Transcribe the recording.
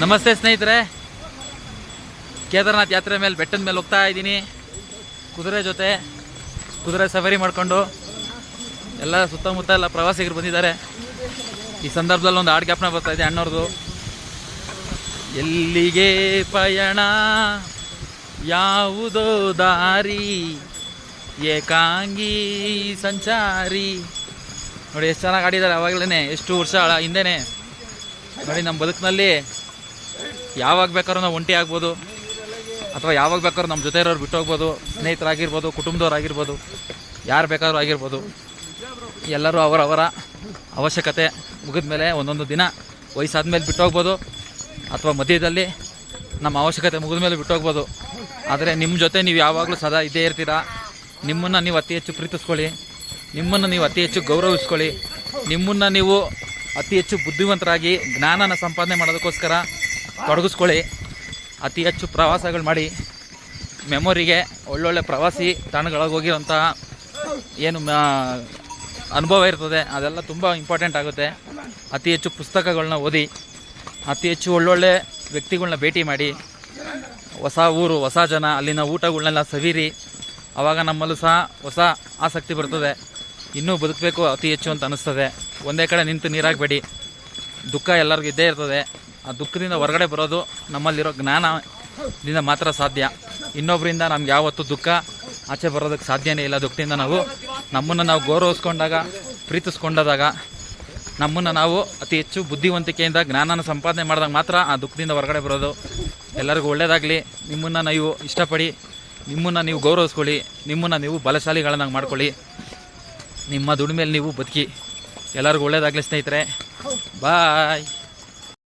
ನಮಸ್ತೆ ಸ್ನೇಹಿತರೆ, ಕೇದಾರನಾಥ್ ಯಾತ್ರೆ ಮೇಲೆ ಬೆಟ್ಟದ ಮೇಲೆ ಹೋಗ್ತಾ ಇದ್ದೀನಿ. ಕುದುರೆ ಜೊತೆ ಕುದುರೆ ಸವಾರಿ ಮಾಡಿಕೊಂಡು ಎಲ್ಲ ಸುತ್ತಮುತ್ತ ಎಲ್ಲ ಪ್ರವಾಸಿಗರು ಬಂದಿದ್ದಾರೆ. ಈ ಸಂದರ್ಭದಲ್ಲಿ ಒಂದು ಹಾಡು ಜ್ಞಾಪನ ಬರ್ತಾ ಇದೆ ಅಣ್ಣವ್ರದ್ದು. ಎಲ್ಲಿಗೆ ಪಯಣ, ಯಾವುದೋ ದಾರಿ, ಏಕಾಂಗಿ ಸಂಚಾರಿ. ನೋಡಿ ಎಷ್ಟು ಚೆನ್ನಾಗಿ ಆಡಿದ್ದಾರೆ. ಅವಾಗಲೇ ಎಷ್ಟು ವರ್ಷ ಹಿಂದೆನೇ ನೋಡಿ, ನಮ್ಮ ಬದುಕಿನಲ್ಲಿ ಯಾವಾಗ ಬೇಕಾದ್ರೂ ನಾವು ಒಂಟಿ ಆಗ್ಬೋದು, ಅಥವಾ ಯಾವಾಗ ಬೇಕಾದ್ರೂ ನಮ್ಮ ಜೊತೆ ಇರೋರು ಬಿಟ್ಟು ಹೋಗ್ಬೋದು. ಸ್ನೇಹಿತರಾಗಿರ್ಬೋದು, ಕುಟುಂಬದವ್ರಾಗಿರ್ಬೋದು, ಯಾರು ಬೇಕಾದ್ರೂ ಆಗಿರ್ಬೋದು. ಎಲ್ಲರೂ ಅವರವರ ಅವಶ್ಯಕತೆ ಮುಗಿದ ಮೇಲೆ ಒಂದೊಂದು ದಿನ ವಯಸ್ಸಾದ್ಮೇಲೆ ಬಿಟ್ಟು ಹೋಗ್ಬೋದು, ಅಥವಾ ಮಧ್ಯದಲ್ಲಿ ನಮ್ಮ ಅವಶ್ಯಕತೆ ಮುಗಿದ ಮೇಲೆ ಬಿಟ್ಟು ಹೋಗ್ಬೋದು. ಆದರೆ ನಿಮ್ಮ ಜೊತೆ ನೀವು ಯಾವಾಗಲೂ ಸದಾ ಇದ್ದೇ ಇರ್ತೀರ. ನಿಮ್ಮನ್ನು ನೀವು ಅತಿ ಹೆಚ್ಚು ಪ್ರೀತಿಸ್ಕೊಳ್ಳಿ, ನಿಮ್ಮನ್ನು ನೀವು ಅತಿ ಹೆಚ್ಚು ಗೌರವಿಸ್ಕೊಳ್ಳಿ, ನಿಮ್ಮನ್ನು ನೀವು ಅತಿ ಹೆಚ್ಚು ಬುದ್ಧಿವಂತರಾಗಿ ಜ್ಞಾನನ ಸಂಪಾದನೆ ಮಾಡೋದಕ್ಕೋಸ್ಕರ ತೊಡಗಿಸ್ಕೊಳ್ಳಿ. ಅತಿ ಹೆಚ್ಚು ಪ್ರವಾಸಗಳು ಮಾಡಿ, ಮೆಮೊರಿಗೆ ಒಳ್ಳೊಳ್ಳೆ ಪ್ರವಾಸಿ ತಾಣಗಳಿಗೆ ಹೋಗಿರೋಂಥ ಏನು ಅನುಭವ ಇರ್ತದೆ ಅದೆಲ್ಲ ತುಂಬ ಇಂಪಾರ್ಟೆಂಟ್ ಆಗುತ್ತೆ. ಅತಿ ಹೆಚ್ಚು ಪುಸ್ತಕಗಳನ್ನ ಓದಿ, ಅತಿ ಹೆಚ್ಚು ಒಳ್ಳೊಳ್ಳೆ ವ್ಯಕ್ತಿಗಳನ್ನ ಭೇಟಿ ಮಾಡಿ, ಹೊಸ ಊರು, ಹೊಸ ಜನ, ಅಲ್ಲಿನ ಊಟಗಳನ್ನೆಲ್ಲ ಸವಿರಿ. ಆವಾಗ ನಮ್ಮಲ್ಲೂ ಸಹ ಹೊಸ ಆಸಕ್ತಿ ಬರ್ತದೆ, ಇನ್ನೂ ಬದುಕಬೇಕು ಅತಿ ಹೆಚ್ಚು ಅಂತ ಅನ್ನಿಸ್ತದೆ. ಒಂದೇ ಕಡೆ ನಿಂತು ನೀರಾಗಬೇಡಿ. ದುಃಖ ಎಲ್ಲರಿಗೂ ಇದ್ದೇ ಇರ್ತದೆ. ಆ ದುಃಖದಿಂದ ಹೊರಗಡೆ ಬರೋದು ನಮ್ಮಲ್ಲಿರೋ ಜ್ಞಾನದಿಂದ ಮಾತ್ರ ಸಾಧ್ಯ. ಇನ್ನೊಬ್ಬರಿಂದ ನಮ್ಗೆ ಯಾವತ್ತೂ ದುಃಖ ಆಚೆ ಬರೋದಕ್ಕೆ ಸಾಧ್ಯನೇ ಇಲ್ಲ. ದುಃಖದಿಂದ ನಾವು ನಮ್ಮನ್ನು ನಾವು ಗೌರವಿಸ್ಕೊಂಡಾಗ, ಪ್ರೀತಿಸ್ಕೊಂಡಾಗ, ನಮ್ಮನ್ನು ನಾವು ಅತಿ ಹೆಚ್ಚು ಬುದ್ಧಿವಂತಿಕೆಯಿಂದ ಜ್ಞಾನನ ಸಂಪಾದನೆ ಮಾಡಿದಾಗ ಮಾತ್ರ ಆ ದುಃಖದಿಂದ ಹೊರಗಡೆ ಬರೋದು. ಎಲ್ಲರಿಗೂ ಒಳ್ಳೆಯದಾಗಲಿ. ನಿಮ್ಮನ್ನು ನೀವು ಇಷ್ಟಪಡಿ, ನಿಮ್ಮನ್ನು ನೀವು ಗೌರವಿಸ್ಕೊಳ್ಳಿ, ನಿಮ್ಮನ್ನು ನೀವು ಬಲಶಾಲಿಗಳನ್ನಾಗಿ ಮಾಡ್ಕೊಳ್ಳಿ. ನಿಮ್ಮ ದುಡಿಮೆಯಲ್ಲಿ ನೀವು ಬದುಕಿ. ಎಲ್ಲರಿಗೂ ಒಳ್ಳೆಯದಾಗಲಿ ಸ್ನೇಹಿತರೆ. ಬಾಯ್.